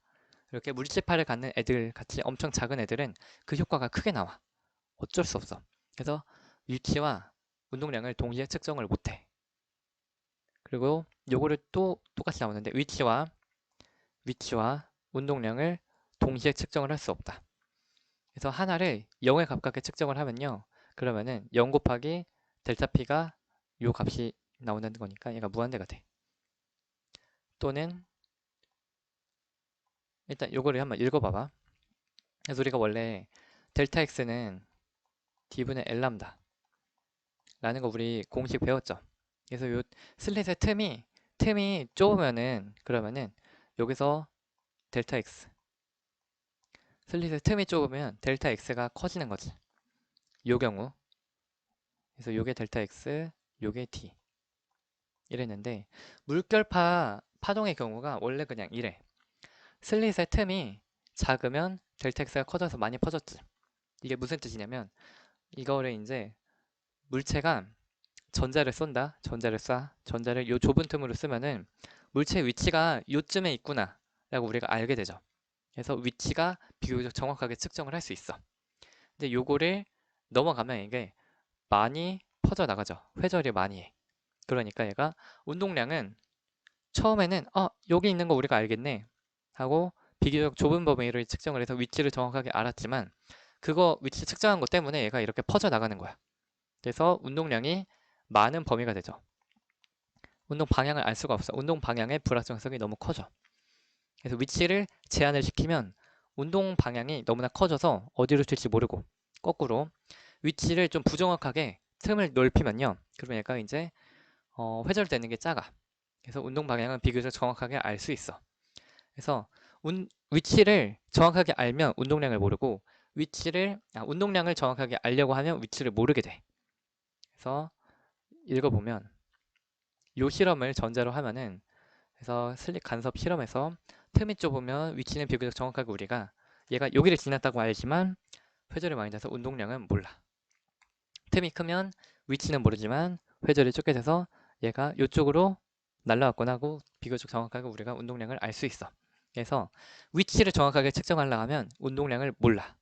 이렇게 물질파를 갖는 애들 같이 엄청 작은 애들은 그 효과가 크게 나와. 어쩔 수 없어. 그래서 위치와 운동량을 동시에 측정을 못해. 그리고 요거를 또 똑같이 나오는데 위치와 운동량을 동시에 측정을 할 수 없다. 그래서 하나를 0에 가깝게 측정을 하면요. 그러면은 0 곱하기 델타 P가 요 값이 나오는 거니까 얘가 무한대가 돼. 또는 일단 요거를 한번 읽어봐봐. 그래서 우리가 원래 델타 X는 D분의 L 람다 라는 거 우리 공식 배웠죠. 그래서 요 슬릿의 틈이 좁으면은 그러면은 여기서 델타 X 슬릿의 틈이 좁으면 델타 X가 커지는 거지. 요 경우 그래서 요게 델타 X 요게 D 이랬는데 물결파 파동의 경우가 원래 그냥 이래. 슬릿의 틈이 작으면 델타 X가 커져서 많이 퍼졌지. 이게 무슨 뜻이냐면 이거를 이제 물체가 전자를 쏜다. 전자를 쏴. 전자를 요 좁은 틈으로 쓰면은 물체의 위치가 요쯤에 있구나 라고 우리가 알게 되죠. 그래서 위치가 비교적 정확하게 측정을 할 수 있어. 근데 요거를 넘어가면 이게 많이 퍼져나가죠. 회절이 많이 해. 그러니까 얘가 운동량은 처음에는 여기 있는 거 우리가 알겠네 하고 비교적 좁은 범위를 측정을 해서 위치를 정확하게 알았지만 그거 위치 측정한 것 때문에 얘가 이렇게 퍼져나가는 거야. 그래서 운동량이 많은 범위가 되죠. 운동 방향을 알 수가 없어. 운동 방향의 불확정성이 너무 커져. 그래서 위치를 제한을 시키면 운동 방향이 너무나 커져서 어디로 튈지 모르고 거꾸로 위치를 좀 부정확하게 틈을 넓히면요. 그러면 얘가 이제 회절되는 게 작아. 그래서 운동 방향은 비교적 정확하게 알 수 있어. 그래서 위치를 정확하게 알면 운동량을 모르고 운동량을 정확하게 알려고 하면 위치를 모르게 돼. 그래서 읽어보면 요 실험을 전자로 하면은 그래서 슬립 간섭 실험에서 틈이 좁으면 위치는 비교적 정확하게 우리가 얘가 여기를 지났다고 알지만 회절이 많이 돼서 운동량은 몰라. 틈이 크면 위치는 모르지만 회절이 좁게 돼서 얘가 이쪽으로 날라왔구나 하고 비교적 정확하게 우리가 운동량을 알 수 있어. 그래서 위치를 정확하게 측정하려고 하면 운동량을 몰라.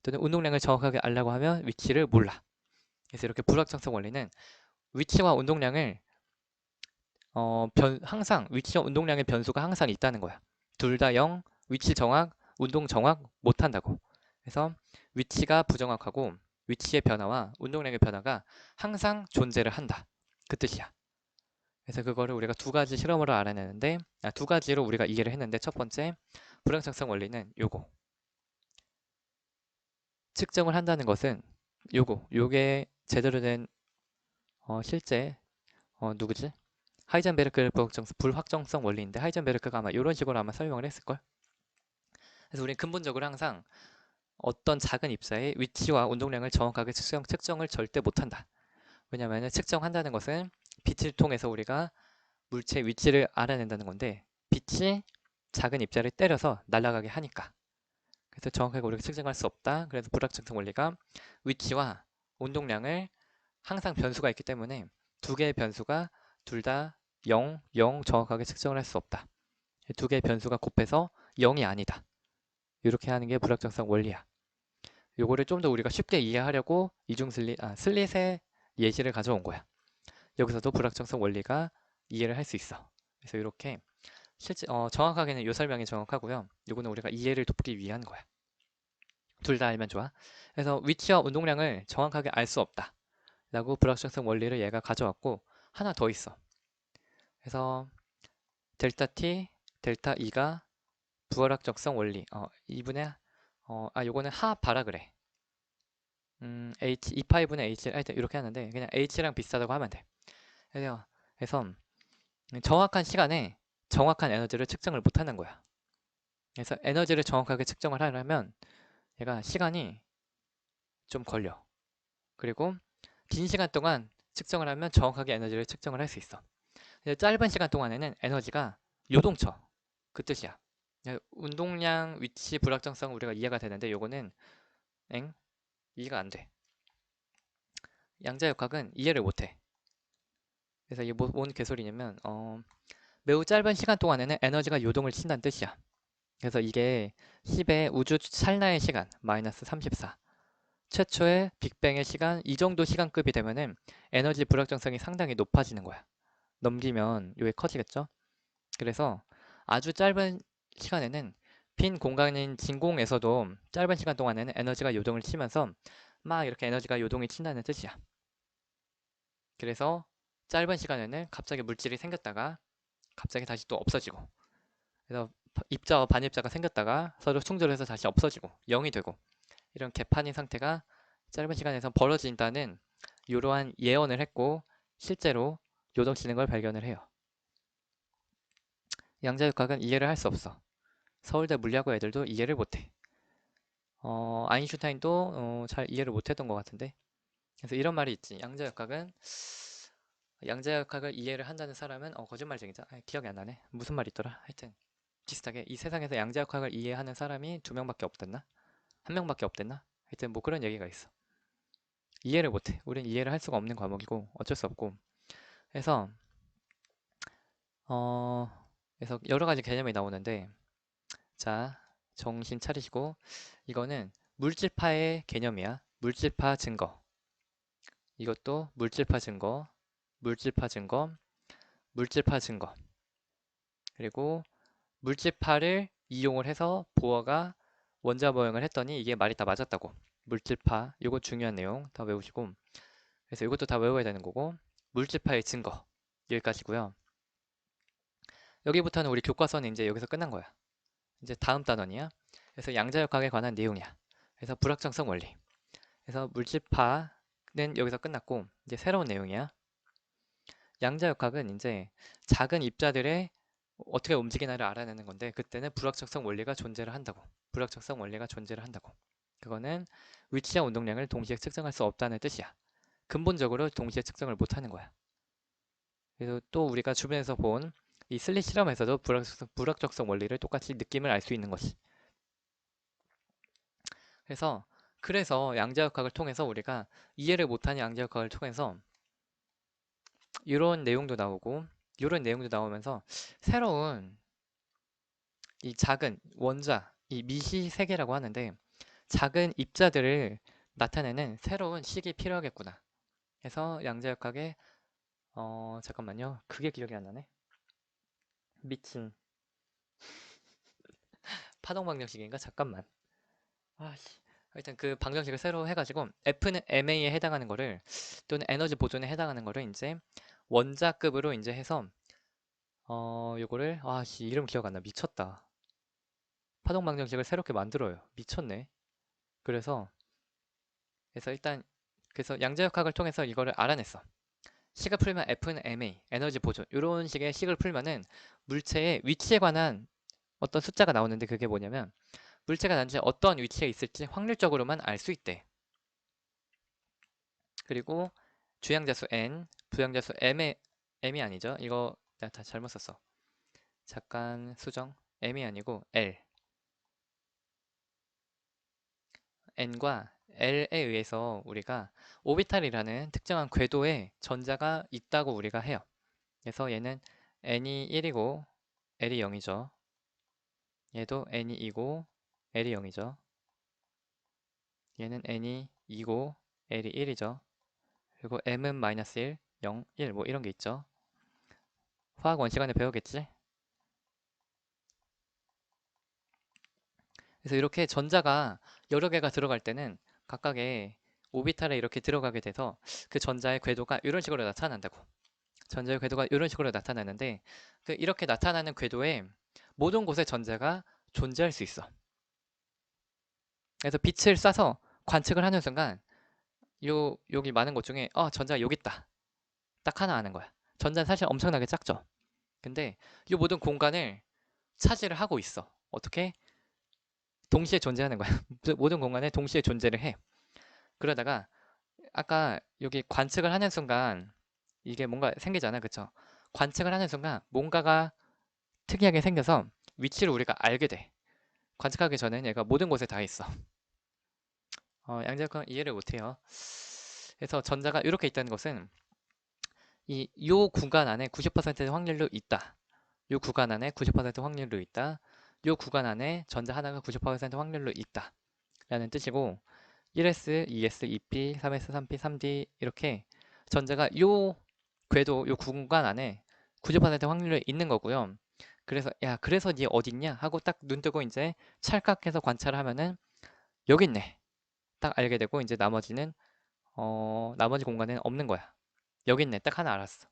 또는 운동량을 정확하게 알려고 하면 위치를 몰라. 그래서 이렇게 불확정성 원리는 위치와 운동량을 항상 위치와 운동량의 변수가 항상 있다는 거야. 둘 다 0, 위치 정확, 운동 정확 못한다고. 그래서 위치가 부정확하고 위치의 변화와 운동량의 변화가 항상 존재를 한다. 그 뜻이야. 그래서 그거를 우리가 두 가지 실험으로 알아내는데, 두 가지로 우리가 이해를 했는데, 첫 번째 불확정성 원리는 요거. 측정을 한다는 것은 요게 제대로 된 실제 누구지? 하이젠베르크 불확정성 원리인데 하이젠베르크가 아마 이런 식으로 아마 설명을 했을걸? 그래서 우리는 근본적으로 항상 어떤 작은 입자의 위치와 운동량을 정확하게 측정을 절대 못한다. 왜냐하면 측정한다는 것은 빛을 통해서 우리가 물체의 위치를 알아낸다는 건데 빛이 작은 입자를 때려서 날아가게 하니까. 그래서 정확하게 우리가 측정할 수 없다. 그래서 불확정성 원리가 위치와 운동량을 항상 변수가 있기 때문에 두 개의 변수가 둘 다 0, 0 정확하게 측정을 할 수 없다. 두 개의 변수가 곱해서 0이 아니다. 이렇게 하는 게 불확정성 원리야. 요거를 좀 더 우리가 쉽게 이해하려고 슬릿의 예시를 가져온 거야. 여기서도 불확정성 원리가 이해를 할 수 있어. 그래서 이렇게 실제 정확하게는 요 설명이 정확하고요. 요거는 우리가 이해를 돕기 위한 거야. 둘 다 알면 좋아. 그래서 위치와 운동량을 정확하게 알 수 없다. 라고 불확정성 원리를 얘가 가져왔고 하나 더 있어. 그래서 델타 t, 델타 e가 불확정성 원리. 요거는 합하라 그래. h 2파이분의 h 하여튼 이렇게 하는데 그냥 h랑 비슷하다고 하면 돼. 그래서 정확한 시간에 정확한 에너지를 측정을 못하는 거야. 그래서 에너지를 정확하게 측정을 하려면 얘가 시간이 좀 걸려. 그리고 긴 시간 동안 측정을 하면 정확하게 에너지를 측정을 할 수 있어. 짧은 시간 동안에는 에너지가 요동쳐. 그 뜻이야. 운동량, 위치, 불확정성 우리가 이해가 되는데 요거는 이해가 안 돼. 양자역학은 이해를 못 해. 그래서 이게 뭔 개소리냐면 매우 짧은 시간 동안에는 에너지가 요동을 친다는 뜻이야. 그래서 이게 10의 우주 찰나의 시간 마이너스 34 최초의 빅뱅의 시간 이 정도 시간급이 되면은 에너지 불확정성이 상당히 높아지는 거야. 넘기면 이게 커지겠죠? 그래서 아주 짧은 시간에는 빈 공간인 진공에서도 짧은 시간 동안에는 에너지가 요동을 치면서 막 이렇게 에너지가 요동이 친다는 뜻이야. 그래서 짧은 시간에는 갑자기 물질이 생겼다가 갑자기 다시 또 없어지고 그래서 입자와 반입자가 생겼다가 서로 충돌해서 다시 없어지고 0이 되고 이런 개판인 상태가 짧은 시간에서 벌어진다는 이러한 예언을 했고 실제로 요동치는 걸 발견을 해요. 양자역학은 이해를 할 수 없어. 서울대 물리학과 애들도 이해를 못해. 아인슈타인도 잘 이해를 못했던 것 같은데. 그래서 이런 말이 있지. 양자역학을 이해를 한다는 사람은 거짓말쟁이다. 기억이 안 나네. 무슨 말이 있더라. 하여튼 비슷하게 이 세상에서 양자역학을 이해하는 사람이 두 명밖에 없댔나? 한 명밖에 없댔나? 하여튼 뭐 그런 얘기가 있어. 이해를 못해. 우린 이해를 할 수가 없는 과목이고 어쩔 수 없고. 그래서 어 그래서 여러 가지 개념이 나오는데 자 정신 차리시고 이거는 물질파의 개념이야. 물질파 증거. 이것도 물질파 증거, 물질파 증거, 물질파 증거. 그리고 물질파를 이용을 해서 보어가 원자 모형을 했더니 이게 말이 다 맞았다고. 물질파, 이거 중요한 내용 다 외우시고 그래서 이것도 다 외워야 되는 거고 물질파의 증거 여기까지고요. 여기부터는 우리 교과서는 이제 여기서 끝난 거야. 이제 다음 단원이야. 그래서 양자역학에 관한 내용이야. 그래서 불확정성 원리. 그래서 물질파는 여기서 끝났고 이제 새로운 내용이야. 양자역학은 이제 작은 입자들의 어떻게 움직이나를 알아내는 건데 그때는 불확정성 원리가 존재를 한다고. 불확정성 원리가 존재를 한다고. 그거는 위치와 운동량을 동시에 측정할 수 없다는 뜻이야. 근본적으로 동시에 측정을 못하는 거야. 그래서 또 우리가 주변에서 본 이 슬릿 실험에서도 불확정성 원리를 똑같이 느낌을 알 수 있는 것이. 그래서 양자역학을 통해서 우리가 이해를 못하는 양자역학을 통해서 이런 내용도 나오고 이런 내용도 나오면서 새로운 이 작은 원자, 이 미시 세계라고 하는데 작은 입자들을 나타내는 새로운 식이 필요하겠구나. 해서 양자역학의 잠깐만요. 그게 기억이 안 나네. 미친. 파동 방정식인가? 잠깐만. 아씨. 하여튼 그 방정식을 새로 해가지고 F는 MA에 해당하는 거를 또는 에너지 보존에 해당하는 거를 이제 원자급으로 이제 해서 요거를 아씨 이름 기억 안 나. 미쳤다. 파동 방정식을 새롭게 만들어요. 미쳤네. 그래서 일단 그래서 양자역학을 통해서 이거를 알아냈어. 식을 풀면 F는 MA, 에너지 보존 이런 식의 식을 풀면은 물체의 위치에 관한 어떤 숫자가 나오는데 그게 뭐냐면 물체가 단지 어떠한 위치에 있을지 확률적으로만 알 수 있대. 그리고 주양자수 n, 부양자수 m이 아니죠. 이거 내가 다 잘못 썼어. 잠깐 수정. m이 아니고 l. n과 l에 의해서 우리가 오비탈이라는 특정한 궤도에 전자가 있다고 우리가 해요. 그래서 얘는 n이 1이고 l이 0이죠. 얘도 n이 2고 l이 0이죠. 얘는 n이 2고 l이 1이죠. 그리고 m은 마이너스 1, 0, 1 뭐 이런 게 있죠. 화학 원 시간에 배우겠지? 그래서 이렇게 전자가 여러 개가 들어갈 때는 각각의 오비탈에 이렇게 들어가게 돼서 그 전자의 궤도가 이런 식으로 나타난다고. 전자의 궤도가 이런 식으로 나타나는데 그 이렇게 나타나는 궤도에 모든 곳에 전자가 존재할 수 있어. 그래서 빛을 쏴서 관측을 하는 순간 여기 많은 곳 중에 전자가 여기 있다. 딱 하나 아는 거야. 전자는 사실 엄청나게 작죠. 근데 이 모든 공간을 차지를 하고 있어. 어떻게? 동시에 존재하는 거야. 모든 공간에 동시에 존재를 해. 그러다가 아까 여기 관측을 하는 순간 이게 뭔가 생기잖아. 그쵸? 관측을 하는 순간 뭔가가 특이하게 생겨서 위치를 우리가 알게 돼. 관측하기 전엔 얘가 모든 곳에 다 있어. 양자역학은 이해를 못해요. 그래서 전자가 이렇게 있다는 것은 요 구간 안에 90%의 확률로 있다. 요 구간 안에 90% 확률로 있다. 요 구간 안에 전자 하나가 90% 확률로 있다. 라는 뜻이고 1s, 2s, 2p, 3s, 3p, 3d 이렇게 전자가 요 궤도, 요 구간 안에 90% 확률로 있는 거고요. 그래서 그래서 니 어딨냐 하고 딱 눈 뜨고 이제 찰칵해서 관찰을 하면은 여기 있네. 딱 알게 되고 이제 나머지 공간에는 없는 거야. 여기 있네. 딱 하나 알았어.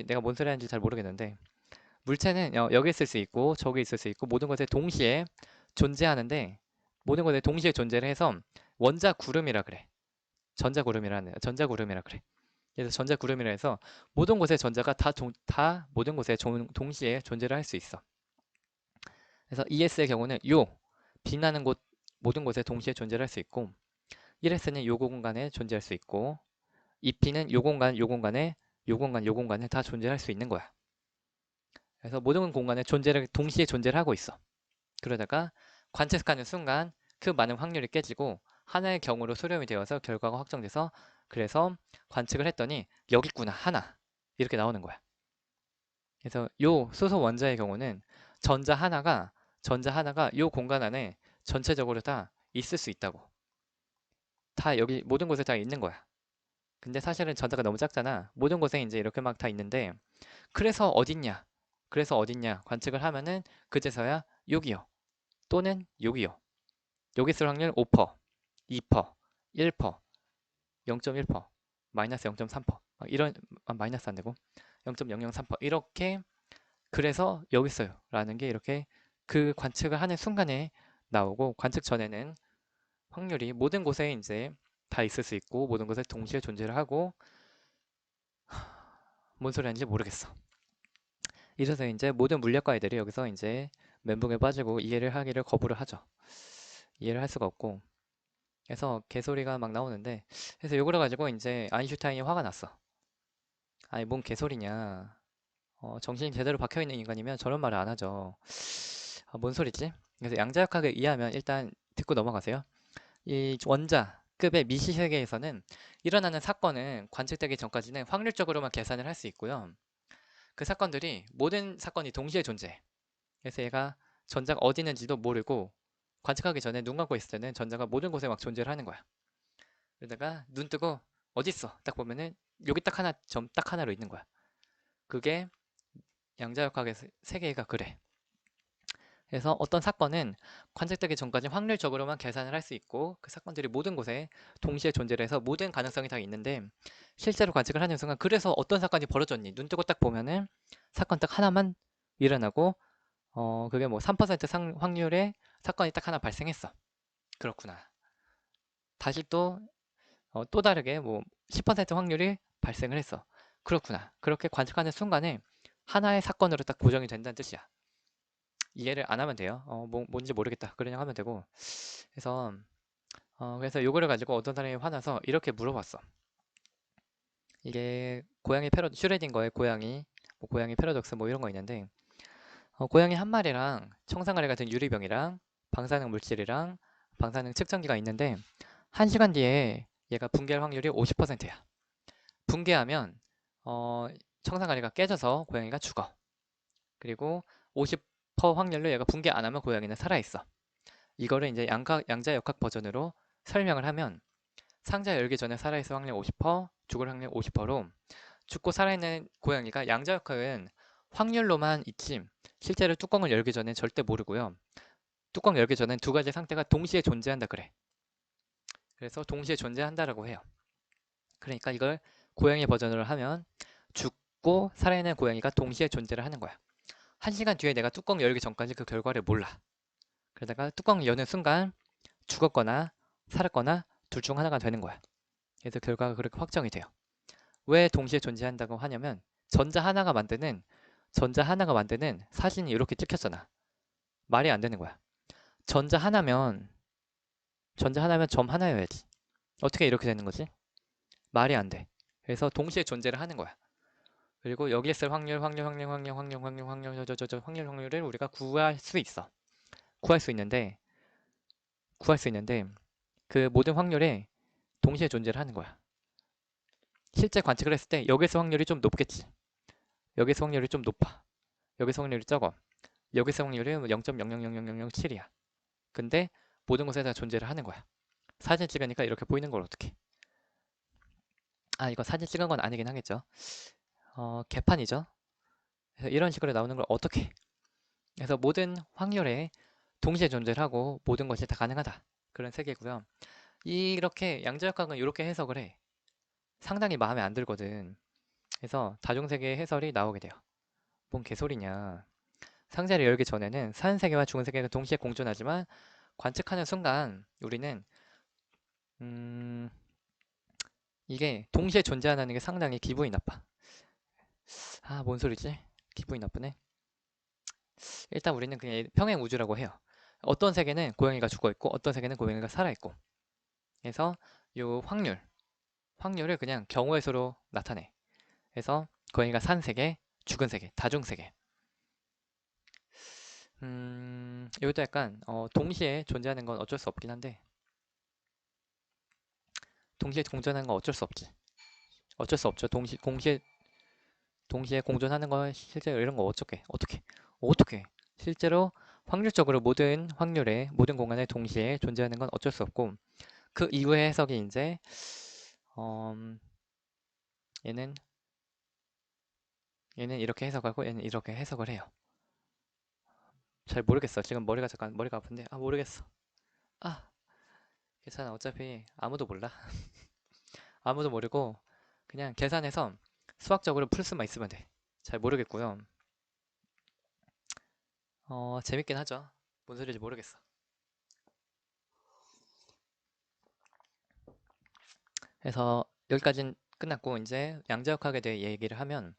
내가 뭔 소리 하는지 잘 모르겠는데 물체는 여기 있을 수 있고 저기 있을 수 있고 모든 것에 동시에 존재하는데 모든 것에 동시에 존재를 해서 원자구름이라 그래. 전자구름이라 그래. 그래서 전자구름이라 해서 모든 곳에 전자가 다 모든 곳에 동시에 존재를 할 수 있어. 그래서 ES의 경우는 빛나는 곳 모든 곳에 동시에 존재를 할 수 있고 1S는 요 공간에 존재할 수 있고 2P는 요 공간에 요 공간에 다 존재할 수 있는 거야. 그래서 모든 공간에 동시에 존재를 하고 있어. 그러다가 관측하는 순간 그 많은 확률이 깨지고 하나의 경우로 수렴이 되어서 결과가 확정돼서 그래서 관측을 했더니 여기 있구나 하나 이렇게 나오는 거야. 그래서 요 수소 원자의 경우는 전자 하나가 요 공간 안에 전체적으로 다 있을 수 있다고. 다 여기 모든 곳에 다 있는 거야. 근데 사실은 전자가 너무 작잖아. 모든 곳에 이제 이렇게 막 다 있는데 그래서 어딨냐? 그래서 어딨냐? 관측을 하면은 그제서야 여기요. 또는 여기요. 여기 있을 확률 5%, 2%, 1%, 0.1%, 마이너스 0.3%. 이런 마이너스 안 되고 0.003% 이렇게 그래서 여기 있어요. 라는 게 이렇게 그 관측을 하는 순간에 나오고 관측 전에는 확률이 모든 곳에 이제 다 있을 수 있고 모든 곳에 동시에 존재를 하고 뭔 소리 하는지 모르겠어. 이래서 이제 모든 물리학과 애들이 여기서 이제 멘붕에 빠지고 이해를 하기를 거부를 하죠. 이해를 할 수가 없고 그래서 개소리가 막 나오는데 그래서 요거를 가지고 이제 아인슈타인이 화가 났어. 아니 뭔 개소리냐. 정신이 제대로 박혀있는 인간이면 저런 말을 안 하죠. 뭔 소리지? 그래서 양자역학에 의하면 일단 듣고 넘어가세요. 이 원자급의 미시 세계에서는 일어나는 사건은 관측되기 전까지는 확률적으로만 계산을 할 수 있고요. 그 사건들이 모든 사건이 동시에 존재해. 그래서 얘가 전자가 어디 있는지도 모르고 관측하기 전에 눈 감고 있을 때는 전자가 모든 곳에 막 존재를 하는 거야. 그러다가 눈 뜨고 어딨어? 딱 보면은 여기 딱 하나, 점 딱 하나로 있는 거야. 그게 양자역학의 세계가 그래. 그래서 어떤 사건은 관측되기 전까지 확률적으로만 계산을 할 수 있고 그 사건들이 모든 곳에 동시에 존재를 해서 모든 가능성이 다 있는데 실제로 관측을 하는 순간 그래서 어떤 사건이 벌어졌니? 눈 뜨고 딱 보면은 사건 딱 하나만 일어나고 그게 뭐 3% 확률의 사건이 딱 하나 발생했어. 그렇구나. 다시 또 다르게 뭐 10% 확률이 발생을 했어. 그렇구나. 그렇게 관측하는 순간에 하나의 사건으로 딱 고정이 된다는 뜻이야. 이해를 안 하면 돼요. 뭔지 모르겠다. 그냥 하면 되고. 그래서 그래서 요거를 가지고 어떤 사람이 화나서 이렇게 물어봤어. 이게 슈레딩거의 고양이, 뭐 고양이 패러독스 뭐 이런 거 있는데 고양이 한 마리랑 청산가리 같은 유리병이랑 방사능 물질이랑 방사능 측정기가 있는데 1시간 뒤에 얘가 붕괴할 확률이 50%야. 붕괴하면 청산가리가 깨져서 고양이가 죽어. 그리고 50% 확률로 얘가 붕괴 안 하면 고양이는 살아있어. 이거를 이제 양자역학 버전으로 설명을 하면 상자 열기 전에 살아있을 확률 50%, 죽을 확률 50%로 죽고 살아있는 고양이가 양자역학은 확률로만 있지 실제로 뚜껑을 열기 전에 절대 모르고요. 뚜껑 열기 전엔 두 가지 상태가 동시에 존재한다 그래. 그래서 동시에 존재한다라고 해요. 그러니까 이걸 고양이 버전으로 하면 죽고 살아있는 고양이가 동시에 존재를 하는 거야. 1시간 뒤에 내가 뚜껑 열기 전까지 그 결과를 몰라. 그러다가 뚜껑 여는 순간 죽었거나 살았거나 둘 중 하나가 되는 거야. 그래서 결과가 그렇게 확정이 돼요. 왜 동시에 존재한다고 하냐면 전자 하나가 만드는 사진이 이렇게 찍혔잖아. 말이 안 되는 거야. 전자 하나면 점 하나여야지. 어떻게 이렇게 되는 거지? 말이 안 돼. 그래서 동시에 존재를 하는 거야. 그리고 여기에 쓸 확률을 우리가 구할 수 있는데 그 모든 확률에 동시에 존재를 하는 거야. 실제 관측을 했을 때 여기서 확률이 좀 높겠지. 여기서 확률이 좀 높아. 여기서 확률이 적어. 여기서 확률이 0.000007이야. 근데 모든 곳에 다 존재를 하는 거야. 사진 찍으니까 이렇게 보이는 걸 어떻게? 이거 사진 찍은 건 아니긴 하겠죠. 개판이죠. 그래서 이런 식으로 나오는 걸 어떻게? 그래서 모든 확률에 동시에 존재를 하고 모든 것이 다 가능하다. 그런 세계고요. 이렇게 양자역학은 이렇게 해석을 해. 상당히 마음에 안 들거든. 그래서 다중세계의 해설이 나오게 돼요. 뭔 개소리냐. 상자를 열기 전에는 산 세계와 죽은 세계가 동시에 공존하지만 관측하는 순간 우리는 음, 이게 동시에 존재한다는 게 상당히 기분이 나빠. 뭔 소리지? 기분이 나쁘네. 일단 우리는 그냥 평행 우주라고 해요. 어떤 세계는 고양이가 죽어 있고 어떤 세계는 고양이가 살아 있고. 그래서 요 확률을 그냥 경우의 수로 나타내. 그래서 고양이가 산 세계, 죽은 세계, 다중 세계. 이것도 약간 동시에 존재하는 건 어쩔 수 없긴 한데 동시에 공존하는 건 어쩔 수 없지. 어쩔 수 없죠. 동시에 공존하는 건 실제로 이런 거 어떻게 실제로 확률적으로 모든 확률에 모든 공간에 동시에 존재하는 건 어쩔 수 없고 그 이후의 해석이 이제 얘는 이렇게 해석하고 얘는 이렇게 해석을 해요. 잘 모르겠어. 지금 머리가 아픈데 모르겠어. 아 괜찮아. 어차피 아무도 몰라. 아무도 모르고 그냥 계산해서 수학적으로 풀 수만 있으면 돼. 잘 모르겠고요. 재밌긴 하죠. 뭔 소리인지 모르겠어. 그래서 여기까지는 끝났고 이제 양자역학에 대해 얘기를 하면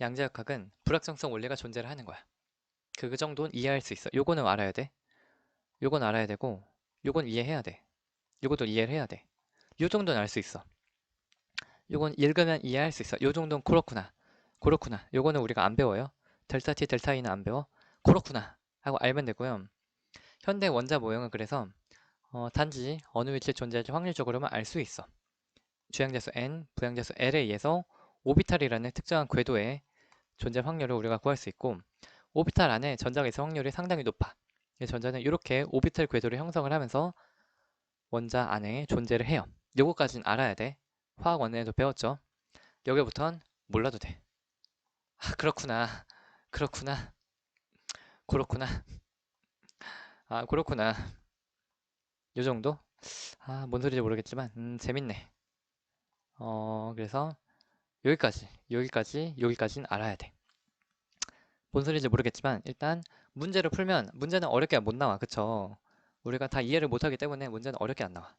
양자역학은 불확정성 원리가 존재를 하는 거야. 그 정도는 이해할 수 있어. 요거는 알아야 돼. 요건 알아야 되고 요건 이해해야 돼. 요것도 이해를 해야 돼. 요 정도는 알 수 있어. 요건 읽으면 이해할 수 있어. 요 정도는 그렇구나. 요거는 우리가 안 배워요. 델타 T, 델타 E는 안 배워. 그렇구나 하고 알면 되고요. 현대 원자 모형은 그래서 단지 어느 위치에 존재할지 확률적으로만 알 수 있어. 주양자수 n, 부양자수 l에 의해서 오비탈이라는 특정한 궤도의 존재 확률을 우리가 구할 수 있고 오비탈 안에 전자가 있을 확률이 상당히 높아. 전자는 이렇게 오비탈 궤도를 형성을 하면서 원자 안에 존재를 해요. 요거까지는 알아야 돼. 화학 원리에도 배웠죠. 여기부턴 몰라도 돼. 아, 그렇구나. 그렇구나. 그렇구나. 아, 그렇구나. 요 정도? 아, 뭔 소리인지 모르겠지만, 재밌네. 그래서 여기까지는 알아야 돼. 뭔 소리인지 모르겠지만, 일단 문제를 풀면 문제는 어렵게 못 나와. 그쵸? 우리가 다 이해를 못하기 때문에 문제는 어렵게 안 나와.